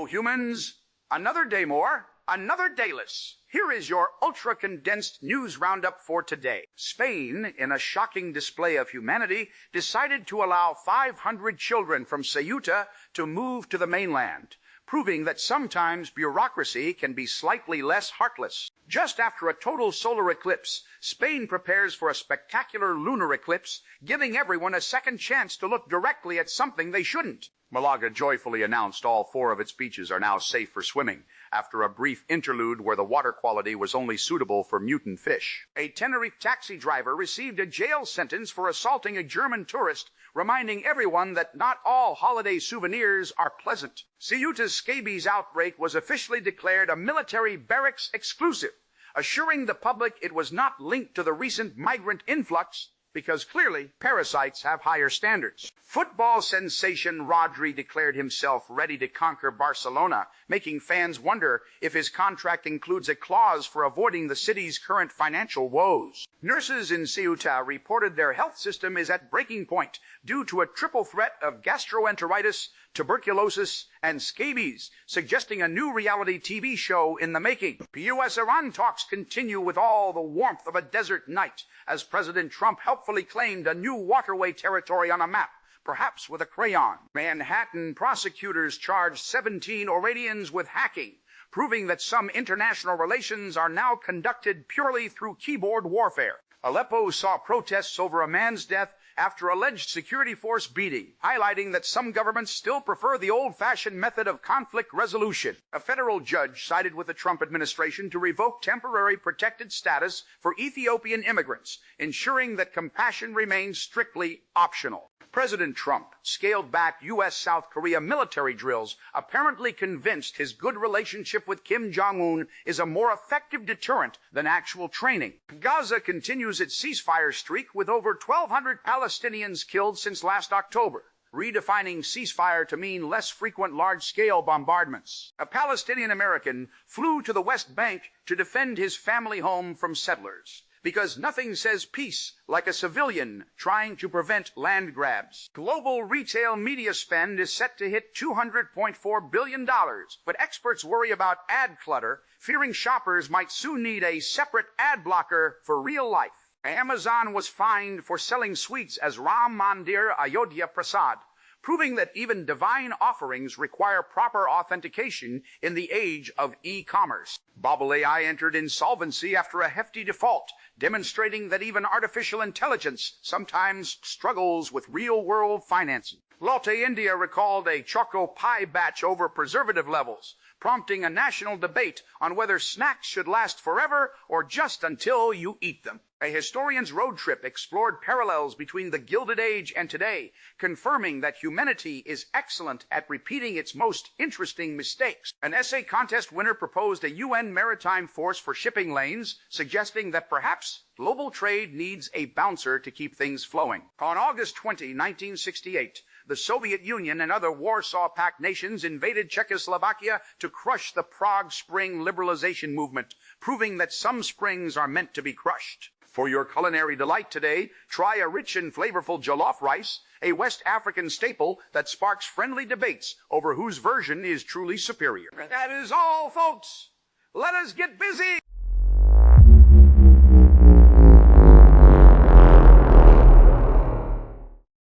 humans. Another day more, another dayless. Here is your ultra-condensed news roundup for today. Spain, in a shocking display of humanity, decided to allow 500 children from Ceuta to move to the mainland, proving that sometimes bureaucracy can be slightly less heartless. Just after a total solar eclipse, Spain prepares for a spectacular lunar eclipse, giving everyone a second chance to look directly at something they shouldn't. Malaga joyfully announced all 4 of its beaches are now safe for swimming, after a brief interlude where the water quality was only suitable for mutant fish. A Tenerife taxi driver received a jail sentence for assaulting a German tourist, reminding everyone that not all holiday souvenirs are pleasant. Ceuta's scabies outbreak was officially declared a military barracks exclusive, assuring the public it was not linked to the recent migrant influx, because clearly parasites have higher standards. Football sensation Rodri declared himself ready to conquer Barcelona, making fans wonder if his contract includes a clause for avoiding the city's current financial woes. Nurses in Ceuta reported their health system is at breaking point due to a triple threat of gastroenteritis, tuberculosis, and scabies, suggesting a new reality TV show in the making. U.S.-Iran talks continue with all the warmth of a desert night, as President Trump helpfully claimed a new waterway territory on a map, perhaps with a crayon. Manhattan prosecutors charged 17 Iranians with hacking, proving that some international relations are now conducted purely through keyboard warfare. Aleppo saw protests over a man's death after alleged security force beating, highlighting that some governments still prefer the old-fashioned method of conflict resolution. A federal judge sided with the Trump administration to revoke temporary protected status for Ethiopian immigrants, ensuring that compassion remains strictly optional. President Trump scaled back U.S.-South Korea military drills, apparently convinced his good relationship with Kim Jong-un is a more effective deterrent than actual training. Gaza continues its ceasefire streak with over 1,200 Palestinians killed since last October, redefining ceasefire to mean less frequent large-scale bombardments. A Palestinian American flew to the West Bank to defend his family home from settlers, because nothing says peace like a civilian trying to prevent land grabs. Global retail media spend is set to hit $200.4 billion, but experts worry about ad clutter, fearing shoppers might soon need a separate ad blocker for real life. Amazon was fined for selling sweets as Ram Mandir Ayodhya Prasad, proving that even divine offerings require proper authentication in the age of e-commerce. Bobble AI entered insolvency after a hefty default, demonstrating that even artificial intelligence sometimes struggles with real-world financing. Lotte India recalled a Choco Pie batch over preservative levels, prompting a national debate on whether snacks should last forever or just until you eat them. A historian's road trip explored parallels between the Gilded Age and today, confirming that humanity is excellent at repeating its most interesting mistakes. An essay contest winner proposed a UN maritime force for shipping lanes, suggesting that perhaps global trade needs a bouncer to keep things flowing. On August 20, 1968, the Soviet Union and other Warsaw Pact nations invaded Czechoslovakia to crush the Prague Spring liberalization movement, proving that some springs are meant to be crushed. For your culinary delight today, try a rich and flavorful jollof rice, a West African staple that sparks friendly debates over whose version is truly superior. That is all, folks. Let us get busy.